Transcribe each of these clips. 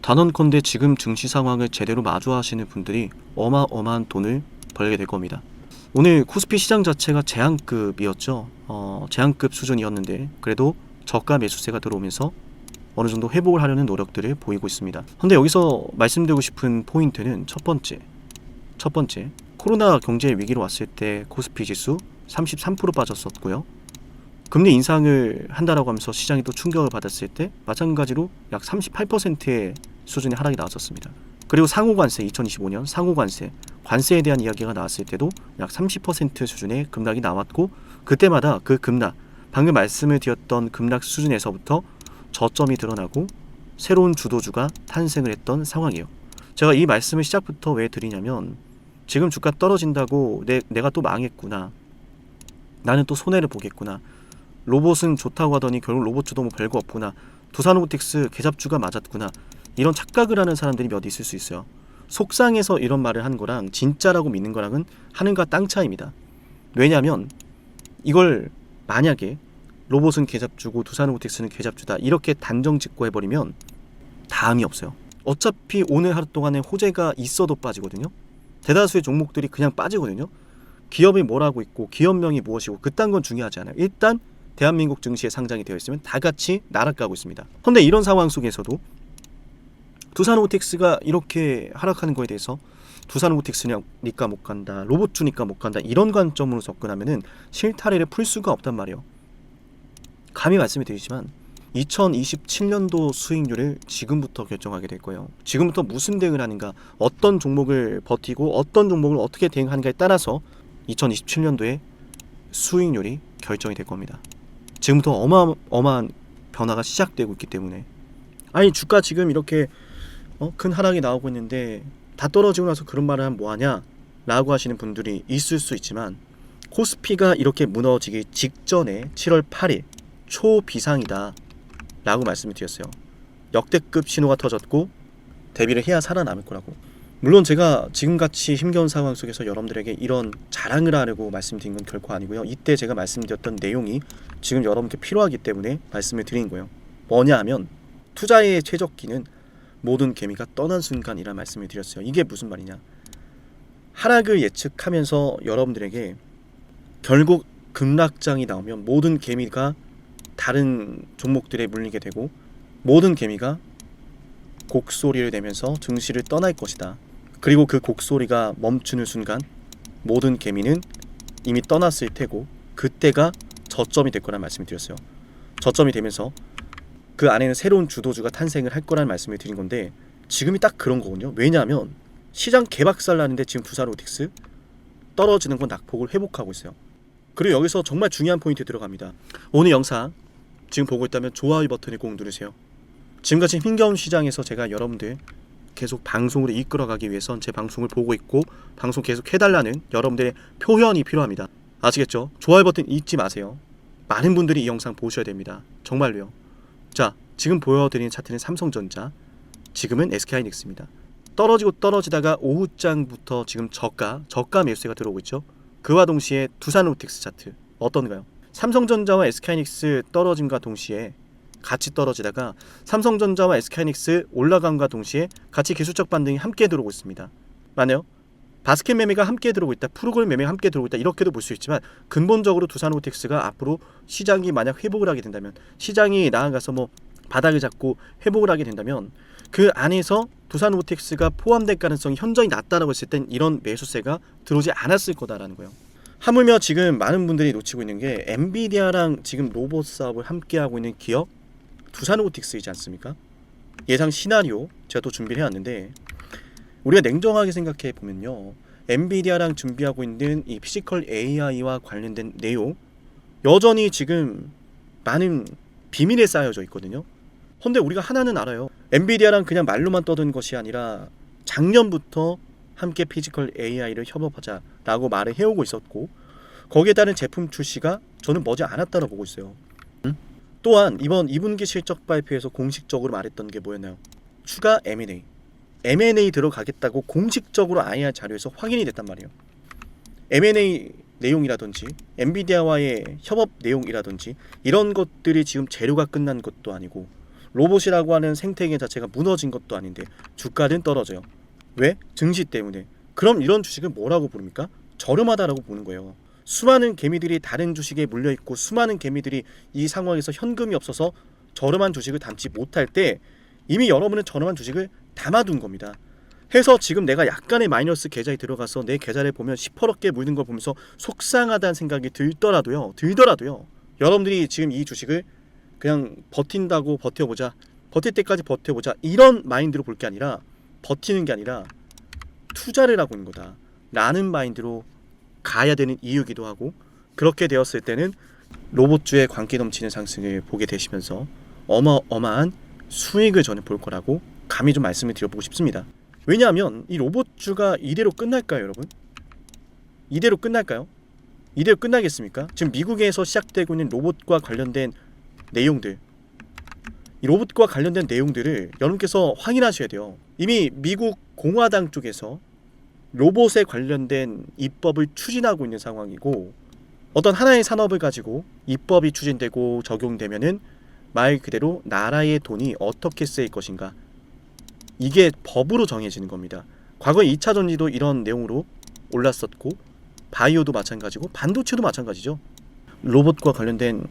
단언컨대 지금 증시 상황을 제대로 마주하시는 분들이 어마어마한 돈을 벌게 될 겁니다. 오늘 코스피 시장 자체가 제한급이었죠. 제한급 수준이었는데 그래도 저가 매수세가 들어오면서 어느 정도 회복을 하려는 노력들을 보이고 있습니다. 근데 여기서 말씀드리고 싶은 포인트는 첫 번째 코로나 경제 위기로 왔을 때 코스피 지수 33% 빠졌었고요. 금리 인상을 한다라고 하면서 시장이 또 충격을 받았을 때 마찬가지로 약 38%의 수준의 하락이 나왔었습니다. 그리고 상호관세 2025년 관세에 대한 이야기가 나왔을 때도 약 30% 수준의 급락이 나왔고 그때마다 그 급락, 방금 말씀을 드렸던 급락 수준에서부터 저점이 드러나고 새로운 주도주가 탄생을 했던 상황이에요. 제가 이 말씀을 시작부터 왜 드리냐면 지금 주가 떨어진다고 내가 또 망했구나, 나는 또 손해를 보겠구나, 로봇은 좋다고 하더니 결국 로봇주도 뭐 별거 없구나, 두산로보틱스 개잡주가 맞았구나, 이런 착각을 하는 사람들이 몇 있을 수 있어요. 속상해서 이런 말을 하는 거랑 진짜라고 믿는 거랑은 하늘과 땅 차이입니다. 왜냐하면 이걸 만약에 로봇은 개잡주고 두산로보틱스는 개잡주다 이렇게 단정 짓고 해버리면 다음이 없어요. 어차피 오늘 하루 동안에 호재가 있어도 빠지거든요. 대다수의 종목들이 그냥 빠지거든요. 기업이 뭘 하고 있고 기업명이 무엇이고 그딴 건 중요하지 않아요. 일단 대한민국 증시에 상장이 되어 있으면 다 같이 날아가고 있습니다. 그런데 이런 상황 속에서도 두산로보틱스가 이렇게 하락하는 거에 대해서 두산로보틱스니까 못 간다, 로봇주니까 못 간다, 이런 관점으로 접근하면은 실타래를 풀 수가 없단 말이에요. 감히 말씀을 드리지만 2027년도 수익률을 지금부터 결정하게 될 거예요. 지금부터 무슨 대응을 하는가, 어떤 종목을 버티고 어떤 종목을 어떻게 대응하는가에 따라서 2027년도에 수익률이 결정이 될 겁니다. 지금부터 어마어마한 변화가 시작되고 있기 때문에, 아니 주가 지금 이렇게 큰 하락이 나오고 있는데 다 떨어지고 나서 그런 말을 하면 뭐하냐 라고 하시는 분들이 있을 수 있지만, 코스피가 이렇게 무너지기 직전에 7월 8일 초비상이다 라고 말씀을 드렸어요. 역대급 신호가 터졌고 대비를 해야 살아남을 거라고. 물론 제가 지금같이 힘겨운 상황 속에서 여러분들에게 이런 자랑을 하려고 말씀드린 건 결코 아니고요. 이때 제가 말씀드렸던 내용이 지금 여러분께 필요하기 때문에 말씀을 드린 거예요. 뭐냐 하면 투자의 최적기는 모든 개미가 떠난 순간이라 말씀을 드렸어요. 이게 무슨 말이냐, 하락을 예측하면서 여러분들에게 결국 급락장이 나오면 모든 개미가 다른 종목들에 물리게 되고 모든 개미가 곡소리를 내면서 증시를 떠날 것이다. 그리고 그 곡소리가 멈추는 순간 모든 개미는 이미 떠났을 테고 그때가 저점이 될 거라는 말씀을 드렸어요. 저점이 되면서 그 안에는 새로운 주도주가 탄생을 할 거라는 말씀을 드린 건데 지금이 딱 그런 거거든요. 왜냐하면 시장 개박살 나는데 지금 두산로보틱스 떨어지는 건 낙폭을 회복하고 있어요. 그리고 여기서 정말 중요한 포인트 들어갑니다. 오늘 영상 지금 보고 있다면 좋아요 버튼을 꼭 누르세요. 지금같이 힘겨운 시장에서 제가 여러분들 계속 방송으로 이끌어가기 위해선 제 방송을 보고 있고 방송 계속 해달라는 여러분들의 표현이 필요합니다. 아시겠죠? 좋아요 버튼 잊지 마세요. 많은 분들이 이 영상 보셔야 됩니다. 정말로요. 자, 지금 보여드리는 차트는 삼성전자, 지금은 SK하이닉스입니다. 떨어지다가 오후장부터 지금 저가 매수세가 들어오고 있죠. 그와 동시에 두산로보틱스 차트 어떤가요? 삼성전자와 SK하이닉스 떨어짐과 동시에 같이 떨어지다가 삼성전자와 SK하이닉스 올라감과 동시에 같이 기술적 반등이 함께 들어오고 있습니다. 맞나요? 바스켓 매매가 함께 들어오고 있다, 프로그램 매매가 함께 들어오고 있다, 이렇게도 볼 수 있지만 근본적으로 두산로보틱스가 앞으로 시장이 만약 회복을 하게 된다면, 시장이 나아가서 뭐 바닥을 잡고 회복을 하게 된다면 그 안에서 두산로보틱스가 포함될 가능성이 현저히 낮다라고 했을 땐 이런 매수세가 들어오지 않았을 거다라는 거예요. 하물며 지금 많은 분들이 놓치고 있는 게 엔비디아랑 지금 로봇 사업을 함께 하고 있는 기업 두산로보틱스이지 않습니까? 예상 시나리오 제가 또 준비를 해왔는데, 우리가 냉정하게 생각해 보면요, 엔비디아랑 준비하고 있는 이 피지컬 AI와 관련된 내용 여전히 지금 많은 비밀에 쌓여져 있거든요. 근데 우리가 하나는 알아요. 엔비디아랑 그냥 말로만 떠든 것이 아니라 작년부터 함께 피지컬 AI를 협업하자라고 말을 해오고 있었고 거기에 따른 제품 출시가 저는 머지 않았다고 보고 있어요. 또한 이번 2분기 실적 발표에서 공식적으로 말했던 게 뭐였나요? 추가 M&A 들어가겠다고 공식적으로 IR 자료에서 확인이 됐단 말이에요. M&A 내용이라든지 엔비디아와의 협업 내용이라든지 이런 것들이 지금 재료가 끝난 것도 아니고 로봇이라고 하는 생태계 자체가 무너진 것도 아닌데 주가는 떨어져요. 왜? 증시 때문에. 그럼 이런 주식을 뭐라고 부릅니까? 저렴하다라고 보는 거예요. 수많은 개미들이 다른 주식에 물려있고 수많은 개미들이 이 상황에서 현금이 없어서 저렴한 주식을 담지 못할 때 이미 여러분은 저렴한 주식을 담아둔 겁니다. 해서 지금 내가 약간의 마이너스 계좌에 들어가서 내 계좌를 보면 시퍼렇게 물든 걸 보면서 속상하다는 생각이 들더라도요. 여러분들이 지금 이 주식을 그냥 버틴다고 버텨보자, 버틸 때까지 버텨보자, 이런 마인드로 볼 게 아니라, 버티는 게 아니라 투자를 하고 있는 거다 라는 마인드로 가야 되는 이유기도 하고, 그렇게 되었을 때는 로봇주의 광기 넘치는 상승을 보게 되시면서 어마어마한 수익을 저는 볼 거라고 감히 좀 말씀을 드려보고 싶습니다. 왜냐하면 이 로봇주가 이대로 끝날까요, 여러분? 이대로 끝날까요? 이대로 끝나겠습니까? 지금 미국에서 시작되고 있는 로봇과 관련된 내용들, 이 로봇과 관련된 내용들을 여러분께서 확인하셔야 돼요. 이미 미국 공화당 쪽에서 로봇에 관련된 입법을 추진하고 있는 상황이고, 어떤 하나의 산업을 가지고 입법이 추진되고 적용되면은 말 그대로 나라의 돈이 어떻게 쓰일 것인가, 이게 법으로 정해지는 겁니다. 과거 2차 전지도 이런 내용으로 올랐었고, 바이오도 마찬가지고 반도체도 마찬가지죠. 로봇과 관련된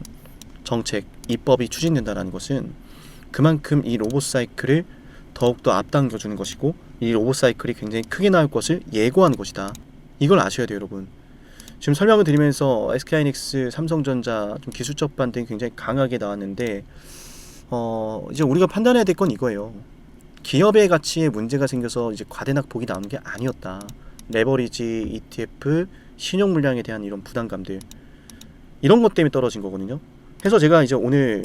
정책, 입법이 추진된다는 것은 그만큼 이 로봇 사이클을 더욱더 앞당겨주는 것이고, 이 로봇 사이클이 굉장히 크게 나올 것을 예고하는 것이다. 이걸 아셔야 돼요, 여러분. 지금 설명을 드리면서 SK하이닉스, 삼성전자 좀 기술적 반등이 굉장히 강하게 나왔는데, 이제 우리가 판단해야 될 건 이거예요. 기업의 가치에 문제가 생겨서 이제 과대낙폭이 나오는 게 아니었다. 레버리지, ETF, 신용 물량에 대한 이런 부담감들, 이런 것 때문에 떨어진 거거든요. 그래서 제가 이제 오늘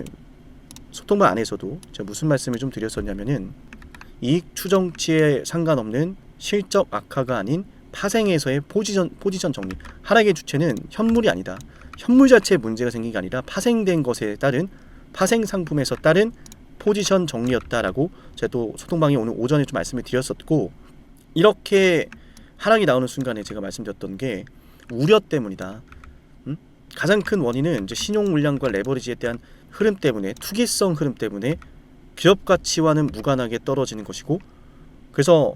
소통방 안에서도 제가 무슨 말씀을 좀 드렸었냐면은, 이익 추정치에 상관없는 실적 악화가 아닌 파생에서의 포지션 정리. 하락의 주체는 현물이 아니다. 현물 자체에 문제가 생긴 게 아니라 파생된 것에 따른, 파생 상품에서 따른 포지션 정리였다라고 제가 또 소통방에 오늘 오전에 좀 말씀을 드렸었고, 이렇게 하락이 나오는 순간에 제가 말씀드렸던 게 우려 때문이다. 가장 큰 원인은 이제 신용 물량과 레버리지에 대한 흐름 때문에, 투기성 흐름 때문에 기업 가치와는 무관하게 떨어지는 것이고, 그래서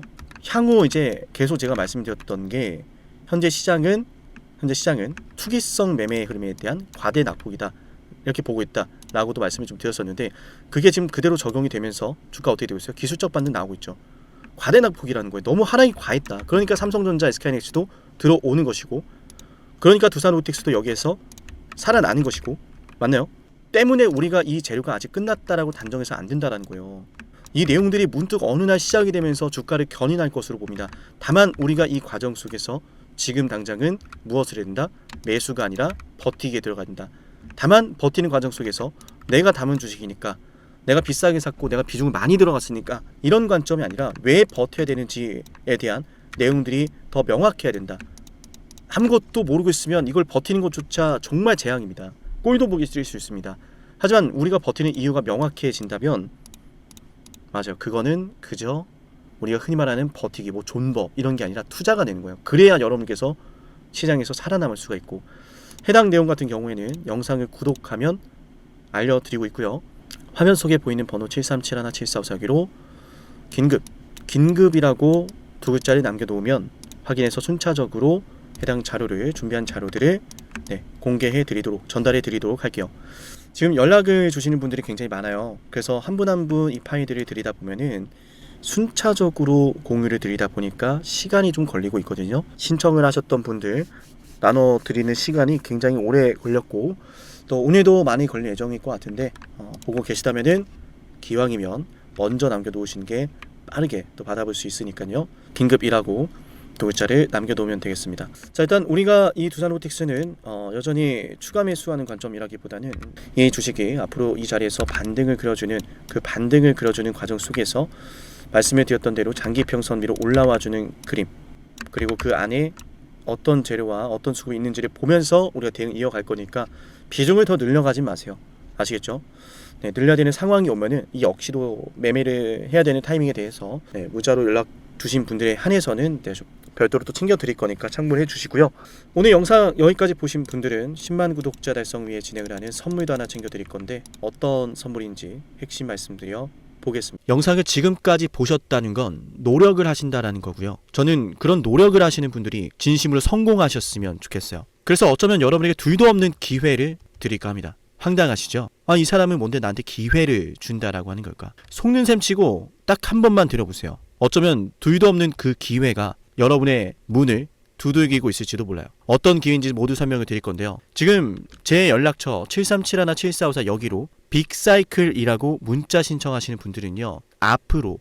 향후 이제 계속 제가 말씀드렸던 게 현재 시장은 투기성 매매의 흐름에 대한 과대 낙폭이다, 이렇게 보고 있다라고도 말씀을 좀 드렸었는데, 그게 지금 그대로 적용이 되면서 주가 어떻게 되고 있어요? 기술적 반등 나오고 있죠. 과대 낙폭이라는 거예요. 너무 하락이 과했다. 그러니까 삼성전자, SK하이닉스도 들어오는 것이고, 그러니까 두산로보틱스도 여기에서 살아나는 것이고, 맞나요? 때문에 우리가 이 재료가 아직 끝났다라고 단정해서 안 된다라는 거예요. 이 내용들이 문득 어느 날 시작이 되면서 주가를 견인할 것으로 봅니다. 다만 우리가 이 과정 속에서 지금 당장은 무엇을 해야 된다? 매수가 아니라 버티기에 들어가야 된다. 다만 버티는 과정 속에서 내가 담은 주식이니까, 내가 비싸게 샀고 내가 비중을 많이 들어갔으니까, 이런 관점이 아니라 왜 버텨야 되는지에 대한 내용들이 더 명확해야 된다. 아무것도 모르고 있으면 이걸 버티는 것조차 정말 재앙입니다. 꼴도 보기 싫을 수 있습니다. 하지만 우리가 버티는 이유가 명확해진다면, 맞아요, 그거는 그저 우리가 흔히 말하는 버티기, 뭐 존버 이런 게 아니라 투자가 되는 거예요. 그래야 여러분께서 시장에서 살아남을 수가 있고, 해당 내용 같은 경우에는 영상을 구독하면 알려드리고 있고요. 화면 속에 보이는 번호 737-17454기로 긴급이라고 두 글자를 남겨놓으면 확인해서 순차적으로 해당 자료를, 준비한 자료들을 공개해 드리도록, 전달해 드리도록 할게요. 지금 연락을 주시는 분들이 굉장히 많아요. 그래서 한 분 한 분 이 파일들을 드리다 보면은 순차적으로 공유를 드리다 보니까 시간이 좀 걸리고 있거든요. 신청을 하셨던 분들 나눠 드리는 시간이 굉장히 오래 걸렸고, 또 오늘도 많이 걸릴 예정일 것 같은데, 보고 계시다면은 기왕이면 먼저 남겨놓으시는 게 빠르게 또 받아볼 수 있으니까요. 긴급이라고 두 글자를 남겨놓으면 되겠습니다. 자, 일단 우리가 이 두산로보틱스는 여전히 추가 매수하는 관점이라기보다는 이 주식이 앞으로 이 자리에서 반등을 그려주는, 그 반등을 그려주는 과정 속에서 말씀을 드렸던 대로 장기평선 위로 올라와주는 그림, 그리고 그 안에 어떤 재료와 어떤 수급이 있는지를 보면서 우리가 대응 이어갈 거니까 비중을 더 늘려가지 마세요. 아시겠죠? 늘려야 되는 상황이 오면은 이 역시도 매매를 해야 되는 타이밍에 대해서 문자로 연락 주신 분들에 한해서는 좀 별도로 또 챙겨드릴 거니까 참고를 해주시고요. 오늘 영상 여기까지 보신 분들은 10만 구독자 달성 위해 진행을 하는 선물도 하나 챙겨드릴 건데 어떤 선물인지 핵심 말씀드려 보겠습니다. 영상을 지금까지 보셨다는 건 노력을 하신다라는 거고요. 저는 그런 노력을 하시는 분들이 진심으로 성공하셨으면 좋겠어요. 그래서 어쩌면 여러분에게 둘도 없는 기회를 드릴까 합니다. 황당하시죠? 이 사람은 뭔데 나한테 기회를 준다라고 하는 걸까? 속는 셈 치고 딱 한 번만 들어보세요. 어쩌면 둘도 없는 그 기회가 여러분의 문을 두들기고 있을지도 몰라요. 어떤 기회인지 모두 설명을 드릴 건데요. 지금 제 연락처 737-7454 여기로 빅사이클이라고 문자 신청하시는 분들은요. 앞으로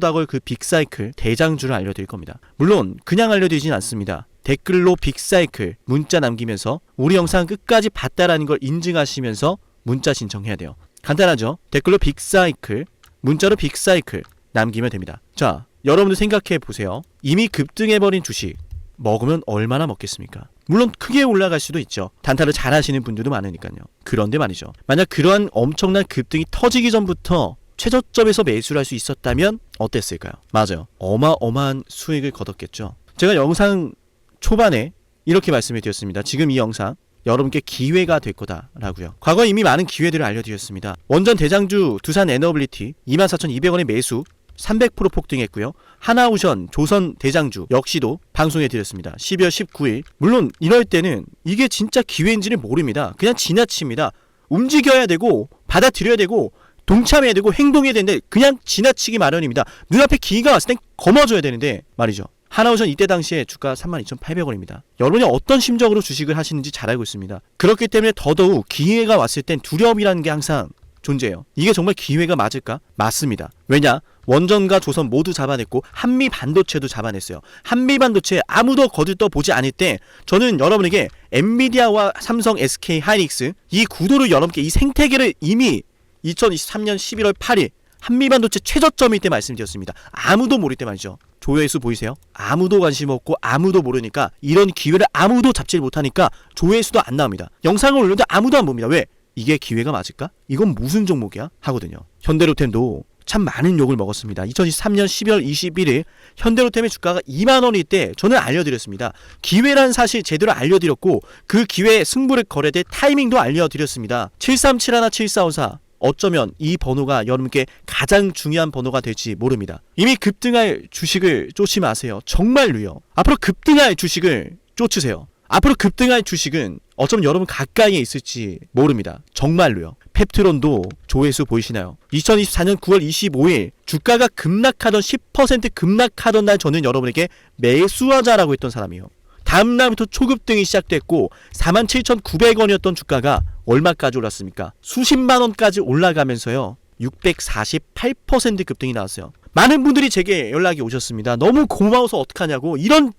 다가올 그 빅사이클 대장주를 알려드릴 겁니다. 물론 그냥 알려드리진 않습니다. 댓글로 빅사이클 문자 남기면서 우리 영상 끝까지 봤다라는 걸 인증하시면서 문자 신청해야 돼요. 간단하죠? 댓글로 빅사이클, 문자로 빅사이클 남기면 됩니다. 자, 여러분들 생각해 보세요. 이미 급등해버린 주식 먹으면 얼마나 먹겠습니까? 물론 크게 올라갈 수도 있죠. 단타를 잘 하시는 분들도 많으니까요. 그런데 말이죠. 만약 그러한 엄청난 급등이 터지기 전부터 최저점에서 매수를 할 수 있었다면 어땠을까요? 맞아요. 어마어마한 수익을 거뒀겠죠. 제가 영상 초반에 이렇게 말씀을 드렸습니다. 지금 이 영상 여러분께 기회가 될 거다라고요. 과거에 이미 많은 기회들을 알려드렸습니다. 원전 대장주 두산 에너빌리티 24,200원의 매수 300% 폭등했고요. 하나오션 조선 대장주 역시도 방송해 드렸습니다. 12월 19일. 물론 이럴 때는 이게 진짜 기회인지는 모릅니다. 그냥 지나칩니다. 움직여야 되고 받아들여야 되고 동참해야 되고 행동해야 되는데 그냥 지나치기 마련입니다. 눈앞에 기회가 왔을 땐 거머줘야 되는데 말이죠. 하나오션 이때 당시에 주가 32,800원입니다. 여러분이 어떤 심정으로 주식을 하시는지 잘 알고 있습니다. 그렇기 때문에 더더욱 기회가 왔을 땐 두려움이라는 게 항상 존재해요. 이게 정말 기회가 맞을까? 맞습니다. 왜냐? 원전과 조선 모두 잡아냈고 한미 반도체도 잡아냈어요. 한미 반도체 아무도 거들떠보지 않을 때 저는 여러분에게 엔비디아와 삼성, SK, 하이닉스 이 구도를 여러분께 이 생태계를 이미 2023년 11월 8일 한미반도체 최저점일 때 말씀드렸습니다. 아무도 모를 때 말이죠. 조회수 보이세요? 아무도 관심 없고 아무도 모르니까 이런 기회를 아무도 잡지 못하니까 조회수도 안 나옵니다. 영상을 올려도 아무도 안 봅니다. 왜? 이게 기회가 맞을까? 이건 무슨 종목이야? 하거든요. 현대로템도 참 많은 욕을 먹었습니다. 2023년 12월 21일 현대로템의 주가가 2만원일 때 저는 알려드렸습니다. 기회란 사실 제대로 알려드렸고 그 기회에 승부를 걸어야 될 타이밍도 알려드렸습니다. 7371-7454 어쩌면 이 번호가 여러분께 가장 중요한 번호가 될지 모릅니다. 이미 급등할 주식을 쫓지 마세요. 정말로요. 앞으로 급등할 주식을 쫓으세요. 앞으로 급등할 주식은 어쩌면 여러분 가까이에 있을지 모릅니다. 정말로요. 펩트론도 조회수 보이시나요? 2024년 9월 25일 주가가 급락하던 10% 급락하던 날 저는 여러분에게 매수하자라고 했던 사람이에요. 다음 날부터 초급등이 시작됐고 47,900원이었던 주가가 얼마까지 올랐습니까? 수십만 원까지 올라가면서요. 648% 급등이 나왔어요. 많은 분들이 제게 연락이 오셨습니다. 너무 고마워서 어떡하냐고. 이런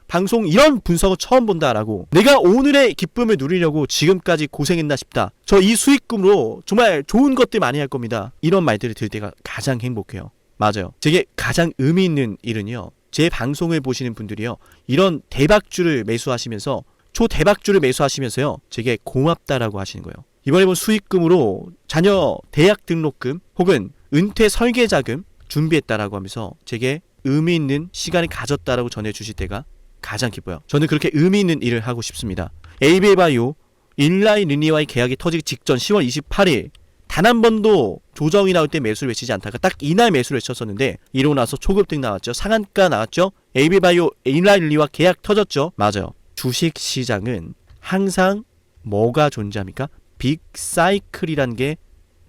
방송, 이런 분석을 처음 본다라고. 내가 오늘의 기쁨을 누리려고 지금까지 고생했나 싶다. 저 이 수익금으로 정말 좋은 것들 많이 할 겁니다. 이런 말들을 들을 때가 가장 행복해요. 맞아요. 제게 가장 의미 있는 일은요. 제 방송을 보시는 분들이요. 이런 대박주를 매수하시면서 초대박주를 매수하시면서요. 제게 고맙다라고 하시는 거예요. 이번에 본 수익금으로 자녀 대학 등록금 혹은 은퇴 설계자금 준비했다라고 하면서 제게 의미 있는 시간을 가졌다라고 전해주실 때가 가장 기뻐요. 저는 그렇게 의미 있는 일을 하고 싶습니다. 에이비바이오 일라이 르니와의 계약이 터지기 직전 10월 28일 단 한 번도 조정이 나올 때 매수를 외치지 않다가 딱 이날 매수를 외쳤었는데 이러고 나서 초급등 나왔죠. 상한가 나왔죠. 에이비바이오 일라이 르니와 계약 터졌죠. 맞아요. 주식시장은 항상 뭐가 존재합니까? 빅사이클이란 게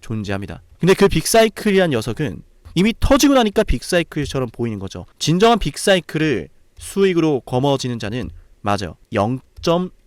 존재합니다. 근데 그 빅사이클이란 녀석은 이미 터지고 나니까 빅사이클처럼 보이는 거죠. 진정한 빅사이클을 수익으로 거머쥐는 자는 맞아요.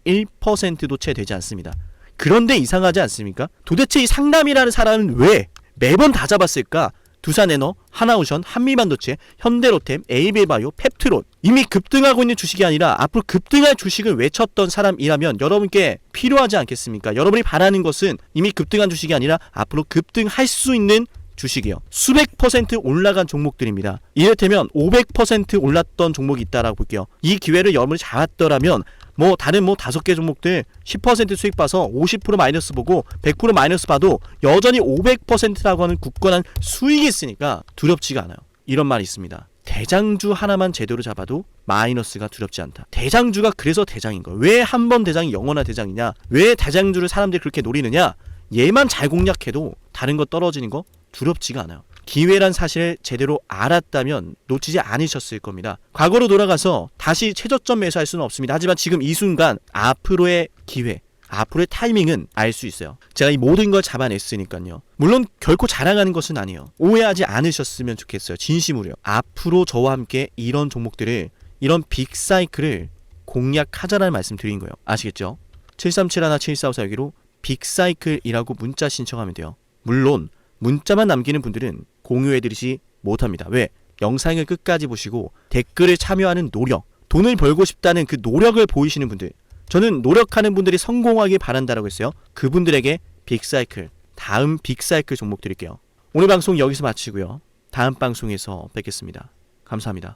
0.1%도 채 되지 않습니다. 그런데 이상하지 않습니까? 도대체 이 상남이라는 사람은 왜 매번 다 잡았을까? 두산에너, 하나오션, 한미반도체, 현대로템, 에이비바이오, 펩트론 이미 급등하고 있는 주식이 아니라 앞으로 급등할 주식을 외쳤던 사람이라면 여러분께 필요하지 않겠습니까? 여러분이 바라는 것은 이미 급등한 주식이 아니라 앞으로 급등할 수 있는 주식이요. 수백 퍼센트 올라간 종목들입니다. 이를테면 500% 올랐던 종목이 있다라고 볼게요. 이 기회를 여러분이 잡았더라면 뭐 다른 뭐 5개 종목들 10% 수익 봐서 50% 마이너스 보고 100% 마이너스 봐도 여전히 500%라고 하는 굳건한 수익이 있으니까 두렵지가 않아요. 이런 말이 있습니다. 대장주 하나만 제대로 잡아도 마이너스가 두렵지 않다. 대장주가 그래서 대장인 거예요. 왜 한 번 대장이 영원한 대장이냐? 왜 대장주를 사람들이 그렇게 노리느냐? 얘만 잘 공략해도 다른 거 떨어지는 거 두렵지가 않아요. 기회란 사실을 제대로 알았다면 놓치지 않으셨을 겁니다. 과거로 돌아가서 다시 최저점 매수할 수는 없습니다. 하지만 지금 이 순간 앞으로의 기회, 앞으로의 타이밍은 알 수 있어요. 제가 이 모든 걸 잡아냈으니까요. 물론 결코 자랑하는 것은 아니에요. 오해하지 않으셨으면 좋겠어요. 진심으로요. 앞으로 저와 함께 이런 종목들을, 이런 빅사이클을 공략하자라는 말씀 드린 거예요. 아시겠죠? 737-17454여기로 빅사이클이라고 문자 신청하면 돼요. 물론 문자만 남기는 분들은 공유해드리지 못합니다. 왜? 영상을 끝까지 보시고 댓글을 참여하는 노력, 돈을 벌고 싶다는 그 노력을 보이시는 분들, 저는 노력하는 분들이 성공하길 바란다라고 했어요. 그분들에게 빅사이클, 다음 빅사이클 종목 드릴게요. 오늘 방송 여기서 마치고요. 다음 방송에서 뵙겠습니다. 감사합니다.